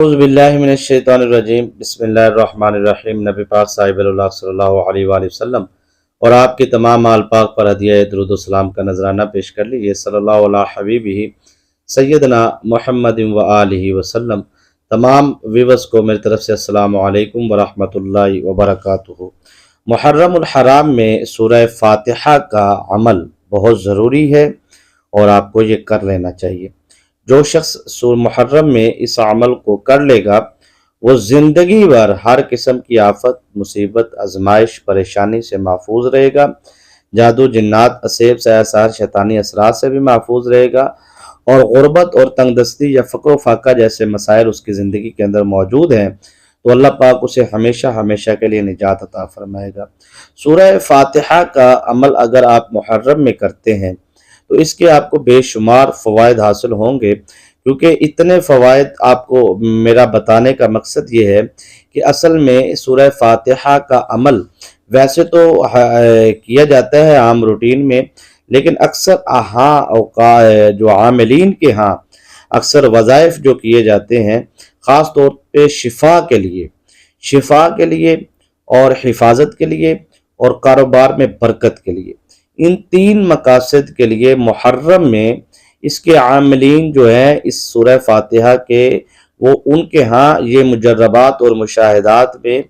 اعوذ باللہ من الشیطان الرجیم بسم اللہ الرحمن الرحیم۔ نبی پاک صاحب اللہ صلی اللہ علیہ وآلہ وسلم اور آپ کے تمام آل پاک پر ہدیہ درود و سلام کا نذرانہ پیش کر لیجیے۔ صلی اللہ علیہ حبیبہ سیدنا محمد و آلہ وسلم۔ تمام ویورز کو میری طرف سے السلام علیکم ورحمۃ اللہ وبرکاتہ۔ محرم الحرام میں سورہ فاتحہ کا عمل بہت ضروری ہے اور آپ کو یہ کر لینا چاہیے۔ جو شخص سورہ محرم میں اس عمل کو کر لے گا وہ زندگی بھر ہر قسم کی آفت، مصیبت، آزمائش، پریشانی سے محفوظ رہے گا، جادو، جنات، اسیب، سحر، شیطانی اثرات سے بھی محفوظ رہے گا، اور غربت اور تنگ دستی یا فقر و فاقہ جیسے مسائل اس کی زندگی کے اندر موجود ہیں تو اللہ پاک اسے ہمیشہ ہمیشہ کے لیے نجات عطا فرمائے گا۔ سورہ فاتحہ کا عمل اگر آپ محرم میں کرتے ہیں تو اس کے آپ کو بے شمار فوائد حاصل ہوں گے، کیونکہ اتنے فوائد آپ کو میرا بتانے کا مقصد یہ ہے کہ اصل میں سورہ فاتحہ کا عمل ویسے تو کیا جاتا ہے عام روٹین میں، لیکن اکثر جو عاملین کے ہاں اکثر وظائف جو کیے جاتے ہیں، خاص طور پہ شفا کے لیے اور حفاظت کے لیے اور کاروبار میں برکت کے لیے، ان تین مقاصد کے لیے محرم میں اس کے عاملین جو ہیں اس سورہ فاتحہ کے، وہ ان کے ہاں یہ مجربات اور مشاہدات میں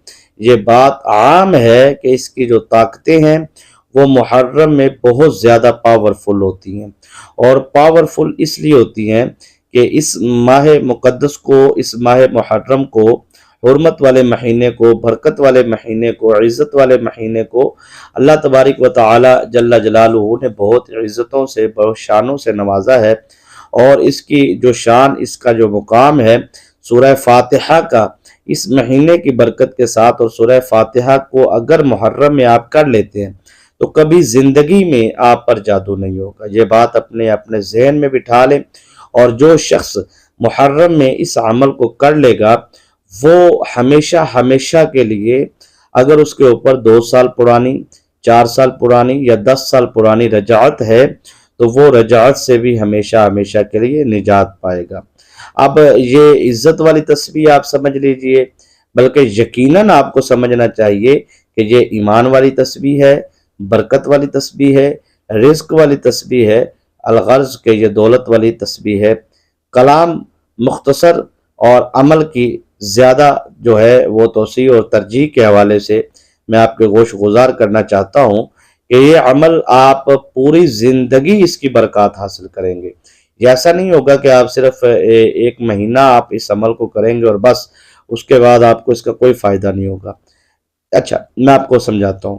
یہ بات عام ہے کہ اس کی جو طاقتیں ہیں وہ محرم میں بہت زیادہ پاورفل ہوتی ہیں، اور پاورفل اس لیے ہوتی ہیں کہ اس ماہ مقدس کو، اس ماہ محرم کو، حرمت والے مہینے کو، برکت والے مہینے کو، عزت والے مہینے کو اللہ تبارک و تعالی جل جلالہ نے بہت عزتوں سے، بہت شانوں سے نوازا ہے، اور اس کی جو شان، اس کا جو مقام ہے سورہ فاتحہ کا، اس مہینے کی برکت کے ساتھ، اور سورہ فاتحہ کو اگر محرم میں آپ کر لیتے ہیں تو کبھی زندگی میں آپ پر جادو نہیں ہوگا۔ یہ بات اپنے ذہن میں بٹھا لیں، اور جو شخص محرم میں اس عمل کو کر لے گا وہ ہمیشہ ہمیشہ کے لیے، اگر اس کے اوپر 2 سال پرانی، 4 سال پرانی یا 10 سال پرانی رجعت ہے تو وہ رجعت سے بھی ہمیشہ ہمیشہ کے لیے نجات پائے گا۔ اب یہ عزت والی تسبیح آپ سمجھ لیجئے، بلکہ یقیناً آپ کو سمجھنا چاہیے کہ یہ ایمان والی تسبیح ہے، برکت والی تسبیح ہے، رزق والی تسبیح ہے، الغرض کہ یہ دولت والی تسبیح ہے۔ کلام مختصر اور عمل کی زیادہ جو ہے وہ توسیع اور ترجیح کے حوالے سے میں آپ کے گوش گزار کرنا چاہتا ہوں کہ یہ عمل آپ پوری زندگی اس کی برکات حاصل کریں گے۔ یہ ایسا نہیں ہوگا کہ آپ صرف 1 مہینہ آپ اس عمل کو کریں گے اور بس اس کے بعد آپ کو اس کا کوئی فائدہ نہیں ہوگا۔ اچھا، میں آپ کو سمجھاتا ہوں۔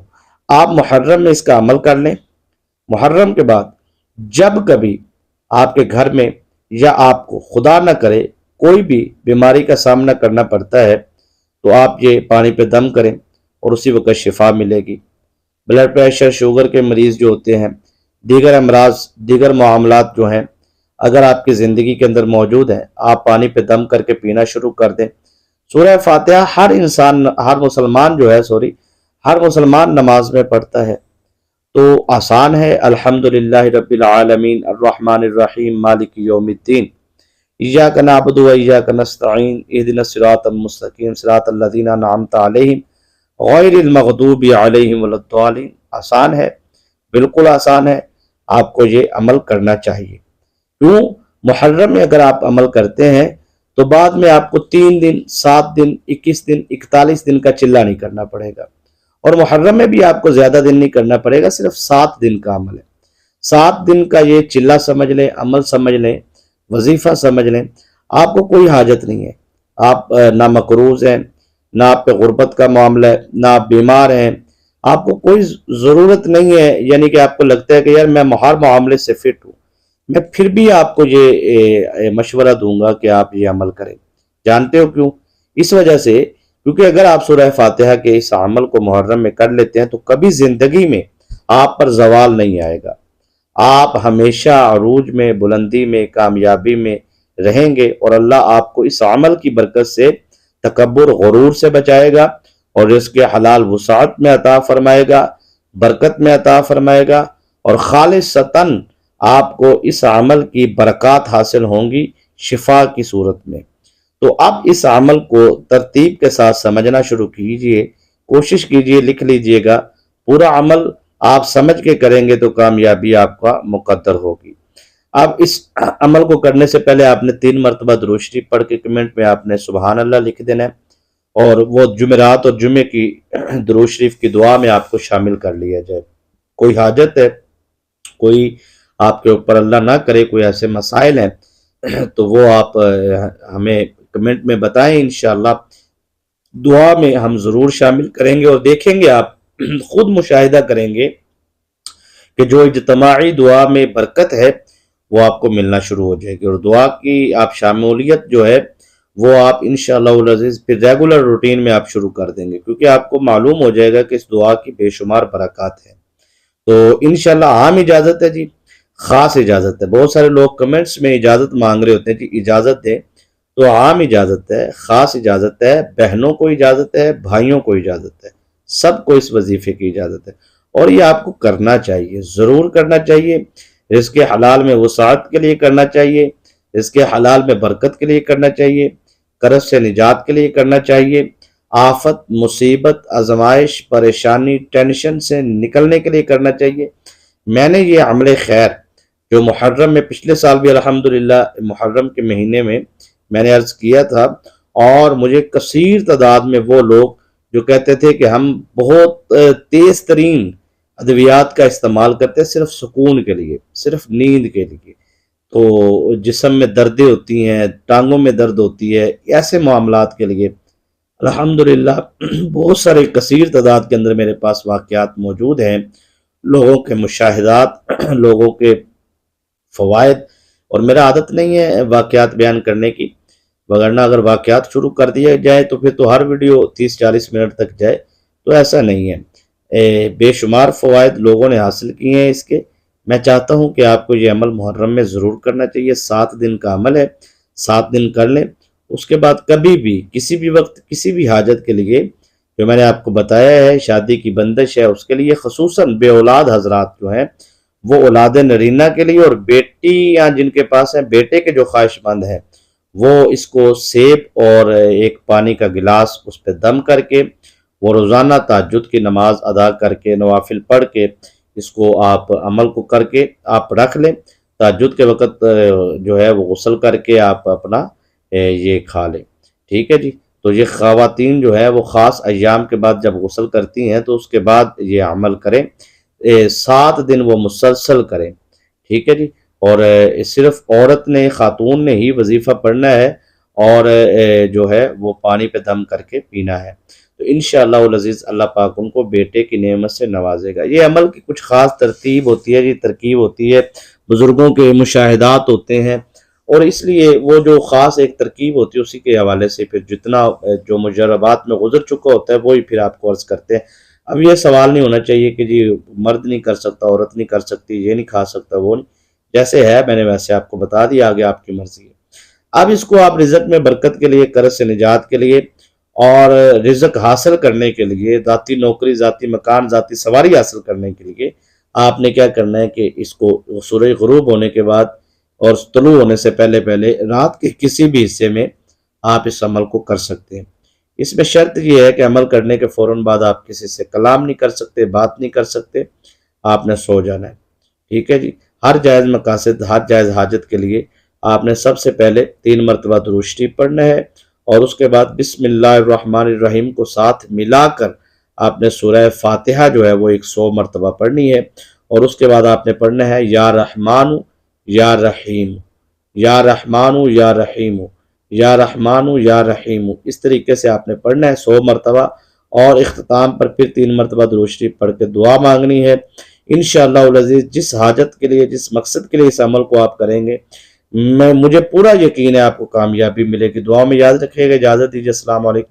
آپ محرم میں اس کا عمل کر لیں، محرم کے بعد جب کبھی آپ کے گھر میں یا آپ کو خدا نہ کرے کوئی بھی بیماری کا سامنا کرنا پڑتا ہے تو آپ یہ پانی پہ دم کریں اور اسی وقت شفا ملے گی۔ بلڈ پریشر، شوگر کے مریض جو ہوتے ہیں، دیگر امراض، دیگر معاملات جو ہیں اگر آپ کی زندگی کے اندر موجود ہیں، آپ پانی پہ دم کر کے پینا شروع کر دیں۔ سورہ فاتحہ ہر مسلمان نماز میں پڑھتا ہے، تو آسان ہے۔ الحمدللہ رب العالمین الرحمن الرحیم مالک یوم الدین ایاک نعبد و ایاک نستعین اہدنا الصراط المستقیم صراط الذین انعمت علیہم غیر المغضوب علیہم ولا الضالین۔ آسان ہے، بالکل آسان ہے، آپ کو یہ عمل کرنا چاہیے۔ کیوں؟ محرم میں اگر آپ عمل کرتے ہیں تو بعد میں آپ کو 3 دن، 7 دن، 21 دن، 41 دن کا چلہ نہیں کرنا پڑے گا، اور محرم میں بھی آپ کو زیادہ دن نہیں کرنا پڑے گا، صرف 7 دن کا عمل ہے۔ 7 دن کا یہ چلہ سمجھ لیں، عمل سمجھ لیں، وظیفہ سمجھ لیں، آپ کو کوئی حاجت نہیں ہے۔ آپ نہ مقروض ہیں، نہ آپ پہ غربت کا معاملہ ہے، نہ آپ بیمار ہیں، آپ کو کوئی ضرورت نہیں ہے، یعنی کہ آپ کو لگتا ہے کہ یار میں ہر معاملے سے فٹ ہوں، میں پھر بھی آپ کو یہ مشورہ دوں گا کہ آپ یہ عمل کریں۔ جانتے ہو کیوں؟ اس وجہ سے کیونکہ اگر آپ سورہ فاتحہ کے اس عمل کو محرم میں کر لیتے ہیں تو کبھی زندگی میں آپ پر زوال نہیں آئے گا، آپ ہمیشہ عروج میں، بلندی میں، کامیابی میں رہیں گے، اور اللہ آپ کو اس عمل کی برکت سے تکبر، غرور سے بچائے گا، اور رزق حلال وسعت میں عطا فرمائے گا، برکت میں عطا فرمائے گا، اور خالصتاً آپ کو اس عمل کی برکات حاصل ہوں گی شفا کی صورت میں۔ تو اب اس عمل کو ترتیب کے ساتھ سمجھنا شروع کیجئے، کوشش کیجئے، لکھ لیجئے گا، پورا عمل آپ سمجھ کے کریں گے تو کامیابی آپ کا مقدر ہوگی۔ اب اس عمل کو کرنے سے پہلے آپ نے 3 مرتبہ درود شریف پڑھ کے کمنٹ میں آپ نے سبحان اللہ لکھ دینا ہے، اور وہ جمعرات اور جمعے کی درود شریف کی دعا میں آپ کو شامل کر لیا جائے۔ کوئی حاجت ہے، کوئی آپ کے اوپر اللہ نہ کرے کوئی ایسے مسائل ہیں تو وہ آپ ہمیں کمنٹ میں بتائیں، انشاءاللہ دعا میں ہم ضرور شامل کریں گے، اور دیکھیں گے آپ خود مشاہدہ کریں گے کہ جو اجتماعی دعا میں برکت ہے وہ آپ کو ملنا شروع ہو جائے گی، اور دعا کی آپ شامولیت جو ہے وہ آپ انشاءاللہ العزیز پھر ریگولر روٹین میں آپ شروع کر دیں گے، کیونکہ آپ کو معلوم ہو جائے گا کہ اس دعا کی بے شمار برکات ہیں۔ تو انشاءاللہ عام اجازت ہے جی، خاص اجازت ہے۔ بہت سارے لوگ کمنٹس میں اجازت مانگ رہے ہوتے ہیں کہ اجازت دیں، تو عام اجازت ہے، خاص اجازت ہے، بہنوں کو اجازت ہے، بھائیوں کو اجازت ہے، سب کو اس وظیفے کی اجازت ہے، اور یہ آپ کو کرنا چاہیے، ضرور کرنا چاہیے۔ رزق حلال میں وسعت کے لیے کرنا چاہیے، رزق حلال میں برکت کے لیے کرنا چاہیے، قرض سے نجات کے لیے کرنا چاہیے، آفت، مصیبت، آزمائش، پریشانی، ٹینشن سے نکلنے کے لیے کرنا چاہیے۔ میں نے یہ عمل خیر جو محرم میں پچھلے سال بھی الحمدللہ محرم کے مہینے میں نے عرض کیا تھا، اور مجھے کثیر تعداد میں وہ لوگ جو کہتے تھے کہ ہم بہت تیز ترین ادویات کا استعمال کرتے ہیں صرف سکون کے لیے، صرف نیند کے لیے، تو جسم میں دردیں ہوتی ہیں، ٹانگوں میں درد ہوتی ہے، ایسے معاملات کے لیے الحمدللہ بہت سارے کثیر تعداد کے اندر میرے پاس واقعات موجود ہیں، لوگوں کے مشاہدات، لوگوں کے فوائد، اور میرا عادت نہیں ہے واقعات بیان کرنے کی، وگرنہ اگر واقعات شروع کر دیا جائے تو پھر تو ہر ویڈیو 30-40 منٹ تک جائے، تو ایسا نہیں ہے۔ بے شمار فوائد لوگوں نے حاصل کیے ہیں اس کے۔ میں چاہتا ہوں کہ آپ کو یہ عمل محرم میں ضرور کرنا چاہیے، 7 دن کا عمل ہے، 7 دن کر لیں، اس کے بعد کبھی بھی کسی بھی وقت کسی بھی حاجت کے لیے جو میں نے آپ کو بتایا ہے، شادی کی بندش ہے اس کے لیے، خصوصاً بے اولاد حضرات جو ہیں وہ اولاد نرینہ کے لیے، اور بیٹی یا جن کے پاس ہیں بیٹے کے جو خواہش مند ہیں وہ اس کو سیب اور ایک پانی کا گلاس اس پہ دم کر کے، وہ روزانہ تہجد کی نماز ادا کر کے، نوافل پڑھ کے، اس کو آپ عمل کو کر کے آپ رکھ لیں، تہجد کے وقت جو ہے وہ غسل کر کے آپ اپنا یہ کھا لیں، ٹھیک ہے جی۔ تو یہ خواتین جو ہے وہ خاص ایام کے بعد جب غسل کرتی ہیں تو اس کے بعد یہ عمل کریں، 7 دن وہ مسلسل کریں، ٹھیک ہے جی۔ اور صرف عورت نے، خاتون نے ہی وظیفہ پڑھنا ہے، اور جو ہے وہ پانی پہ دم کر کے پینا ہے، تو انشاءاللہ العزیز اللہ پاک ان کو بیٹے کی نعمت سے نوازے گا۔ یہ عمل کی کچھ خاص ترتیب ہوتی ہے جی، ترکیب ہوتی ہے، بزرگوں کے مشاہدات ہوتے ہیں، اور اس لیے وہ جو خاص ایک ترکیب ہوتی ہے اسی کے حوالے سے پھر جتنا جو مجربات میں گزر چکا ہوتا ہے وہی پھر آپ کو عرض کرتے ہیں۔ اب یہ سوال نہیں ہونا چاہیے کہ جی مرد نہیں کر سکتا، عورت نہیں کر سکتی، یہ نہیں کھا سکتا، وہ نہیں، جیسے ہے میں نے ویسے آپ کو بتا دیا، آگے آپ کی مرضی ہے۔ اب اس کو آپ رزق میں برکت کے لیے، قرض سے نجات کے لیے، اور رزق حاصل کرنے کے لیے، ذاتی نوکری، ذاتی مکان، ذاتی سواری حاصل کرنے کے لیے آپ نے کیا کرنا ہے کہ اس کو سورج غروب ہونے کے بعد اور طلوع ہونے سے پہلے رات کے کسی بھی حصے میں آپ اس عمل کو کر سکتے ہیں۔ اس میں شرط یہ ہے کہ عمل کرنے کے فوراً بعد آپ کسی سے کلام نہیں کر سکتے، بات نہیں کر سکتے، آپ نے سو جانا ہے، ٹھیک ہے جی۔ ہر جائز مقاصد، ہر جائز حاجت کے لیے آپ نے سب سے پہلے 3 مرتبہ درود شریف پڑھنا ہے، اور اس کے بعد بسم اللہ الرحمن الرحیم کو ساتھ ملا کر آپ نے سورہ فاتحہ جو ہے وہ 100 مرتبہ پڑھنی ہے، اور اس کے بعد آپ نے پڑھنا ہے یا رحمان یا رحیم، یا رحمان یا رحیم، یا رحمان یا رحیم، اس طریقے سے آپ نے پڑھنا ہے 100 مرتبہ، اور اختتام پر پھر 3 مرتبہ درود شریف پڑھ کے دعا مانگنی ہے۔ انشاءاللہ العزیز جس حاجت کے لیے، جس مقصد کے لیے اس عمل کو آپ کریں گے، مجھے پورا یقین ہے آپ کو کامیابی ملے گی۔ دعا میں یاد رکھیے گا، اجازت دیجیے، السلام علیکم۔